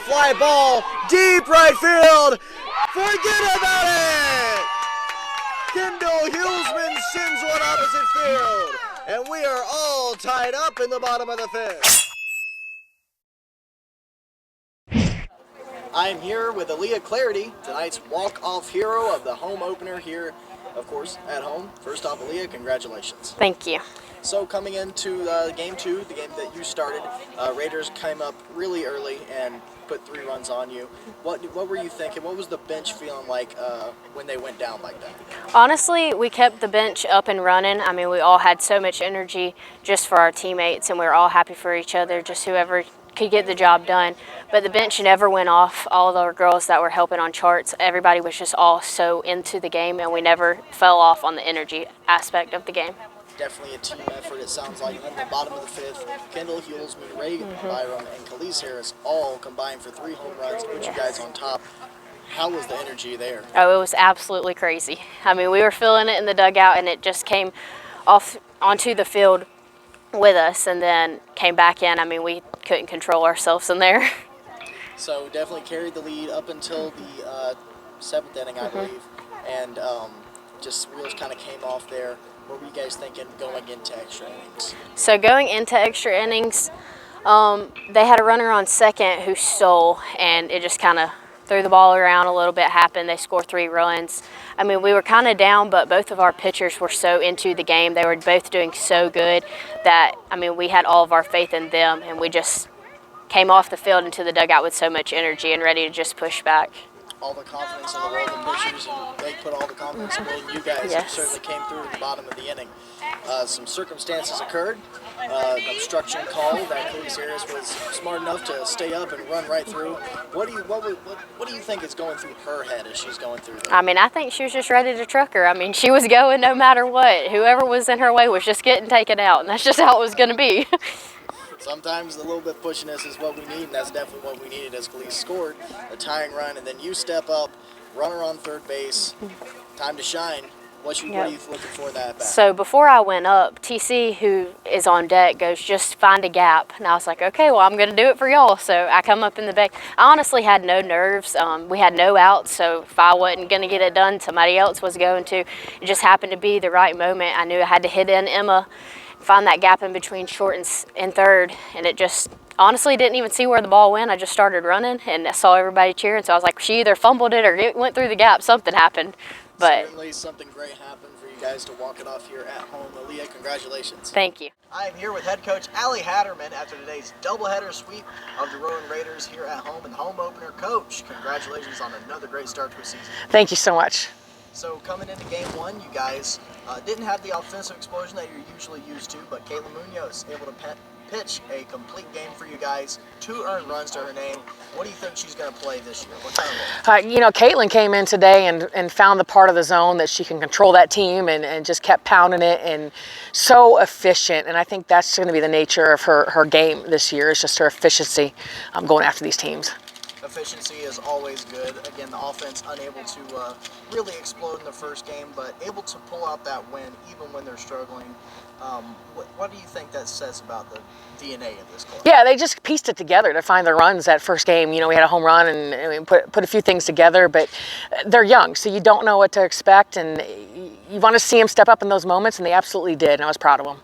fly ball, deep right field. Forget about it! Kendall Huelsman sends one opposite field, and we are all tied up in the bottom of the fifth. I'm here with Aaliyah Clarity, tonight's walk-off hero of the home opener here, of course, at home. First off, Aaliyah, congratulations. Thank you. So coming into game 2, the game that you started, Raiders came up really early and put 3 runs on you. What were you thinking? What was the bench feeling like when they went down like that? Honestly, we kept the bench up and running. I mean, we all had so much energy just for our teammates, and we were all happy for each other, just whoever could get the job done. But the bench never went off. All of our girls that were helping on charts, everybody was just all so into the game, and we never fell off on the energy aspect of the game. Definitely a team effort, it sounds like. In the bottom of the 5th, Kendall Huelsman, Reaghan Byrom, and Kelyse Harris all combined for 3 home runs to put you guys on top. How was the energy there? Oh, it was absolutely crazy. I mean, we were feeling it in the dugout, and it just came off onto the field with us and then came back in. I mean, we couldn't control ourselves in there. So definitely carried the lead up until the 7th inning, I believe, and just wheels kind of came off there. What were you guys thinking going into extra innings? So going into extra innings, they had a runner on second who stole, and it just kind of threw the ball around a little bit, happened. They scored 3 runs. I mean, we were kind of down, but both of our pitchers were so into the game. They were both doing so good that, I mean, we had all of our faith in them, and we just came off the field into the dugout with so much energy and ready to just push back. All the confidence in the world of pitchers, and they put all the confidence in you guys. Yes. And certainly came through at the bottom of the inning. Some circumstances occurred. Obstruction call that Kelyse Harris was smart enough to stay up and run right through. What do you think is going through her head as she's going through that? I mean, I think she was just ready to truck her. I mean, she was going no matter what. Whoever was in her way was just getting taken out, and that's just how it was going to be. Sometimes a little bit pushiness is what we need, and that's definitely what we needed as Kelyse scored a tying run, and then you step up, runner on third base, time to shine. What are you looking for that back? So before I went up, TC, who is on deck, goes, just find a gap. And I was like, okay, well, I'm going to do it for y'all. So I come up in the back. I honestly had no nerves. We had no outs, so if I wasn't going to get it done, somebody else was going to. It just happened to be the right moment. I knew I had to hit in Emma, find that gap in between short and third, and it just honestly didn't even see where the ball went. I just started running, and I saw everybody cheering, so I was like, she either fumbled it or it went through the gap. Something happened. But certainly something great happened for you guys to walk it off here at home. Aaliyah, congratulations. Thank you. I am here with head coach Allie Hatterman after today's doubleheader sweep of the Rowan Raiders here at home and home opener. Coach, congratulations on another great start to a season. Thank you so much. So coming into game 1, you guys didn't have the offensive explosion that you're usually used to, but Kayla Munoz able to pitch a complete game for you guys. 2 earned runs to her name. What do you think she's going to play this year? What kind of role? You know, Caitlin came in today and found the part of the zone that she can control that team and just kept pounding it, and so efficient. And I think that's going to be the nature of her game this year, is just her efficiency going after these teams. Efficiency is always good. Again, the offense unable to really explode in the first game, but able to pull out that win even when they're struggling. What do you think that says about the DNA of this club? Yeah, they just pieced it together to find the runs that first game. You know, we had a home run and put a few things together, but they're young, so you don't know what to expect, and you want to see them step up in those moments, and they absolutely did, and I was proud of them.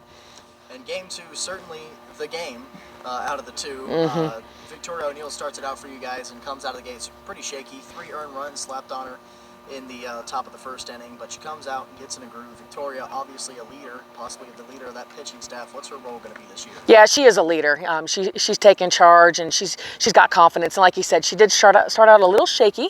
And game 2, certainly the game out of the 2. Victoria O'Neill starts it out for you guys and comes out of the gates pretty shaky. 3 earned runs slapped on her in the top of the first inning, but she comes out and gets in a groove. Victoria, obviously a leader, possibly the leader of that pitching staff. What's her role going to be this year? Yeah, she is a leader. She's taken charge, and she's got confidence. And like you said, she did start out a little shaky.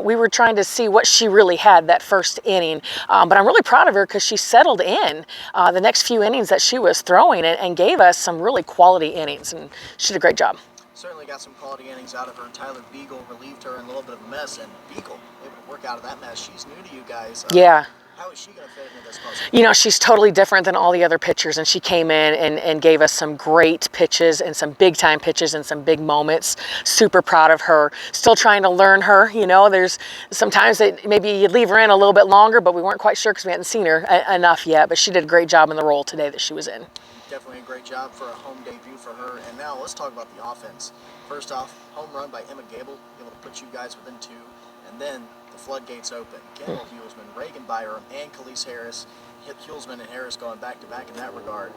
We were trying to see what she really had that first inning, but I'm really proud of her because she settled in the next few innings that she was throwing and gave us some really quality innings, and she did a great job. Certainly got some quality innings out of her. Tyler Beagle relieved her in a little bit of a mess, and Beagle able to work out of that mess. She's new to you guys. Yeah. How is she going to fit into this puzzle? You know, she's totally different than all the other pitchers, and she came in and gave us some great pitches and some big time pitches and some big moments. Super proud of her. Still trying to learn her. You know, there's sometimes that maybe you'd leave her in a little bit longer, but we weren't quite sure because we hadn't seen her enough yet. But she did a great job in the role today that she was in. Definitely a great job for a home debut for her. And now let's talk about the offense. First off, home run by Emma Gable, able to put you guys within 2, and then the floodgates open. Kendall Huelsman, Reaghan Byrom, and Kelyse Harris. Huelsman and Harris going back-to-back in that regard.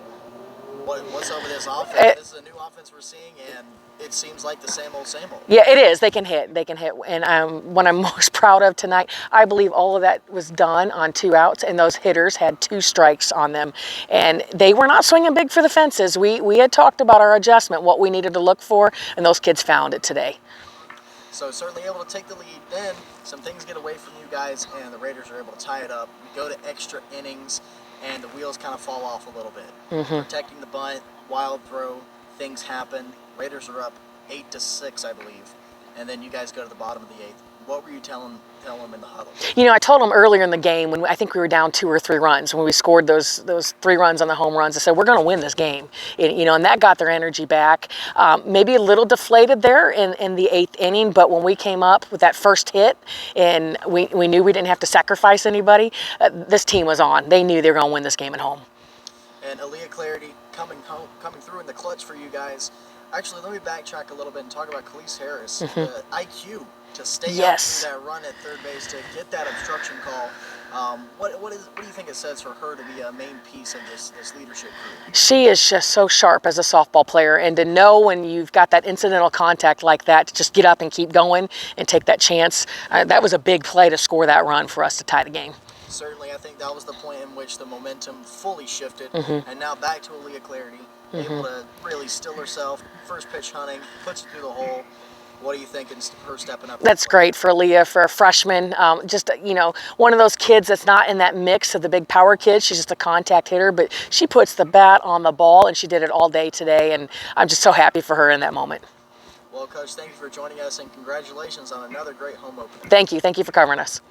What's over this offense? This is a new offense we're seeing, and it seems like the same old, same old. Yeah, it is. They can hit. And what I'm most proud of tonight, I believe all of that was done on 2 outs, and those hitters had 2 strikes on them. And they were not swinging big for the fences. We had talked about our adjustment, what we needed to look for, and those kids found it today. So certainly able to take the lead. Then some things get away from you guys, and the Raiders are able to tie it up. We go to extra innings, and the wheels kind of fall off a little bit. Protecting the bunt, wild throw, things happen. Raiders are up 8-6, I believe. And then you guys go to the bottom of the 8th. What were you telling them in the huddle? You know, I told them earlier in the game when I think we were down 2 or 3 runs when we scored those 3 runs on the home runs. I said we're going to win this game, and that got their energy back. Maybe a little deflated there in the 8th inning, but when we came up with that first hit and we knew we didn't have to sacrifice anybody, this team was on. They knew they were going to win this game at home. And Aaliyah Clarity coming through in the clutch for you guys. Actually, let me backtrack a little bit and talk about Kelyse Harris. The IQ to stay up through that run at third base to get that obstruction call. What do you think it says for her to be a main piece of this leadership group? She is just so sharp as a softball player, and to know when you've got that incidental contact like that, to just get up and keep going and take that chance, that was a big play to score that run for us to tie the game. Certainly, I think that was the point in which the momentum fully shifted, and now back to Aaliyah Clarity, able to really still herself, first pitch hunting, puts it through the hole. What do you think in her stepping up? That's great for Aaliyah, for a freshman. Just, one of those kids that's not in that mix of the big power kids. She's just a contact hitter, but she puts the bat on the ball, and she did it all day today, and I'm just so happy for her in that moment. Well, Coach, thank you for joining us, and congratulations on another great home opener. Thank you. Thank you for covering us.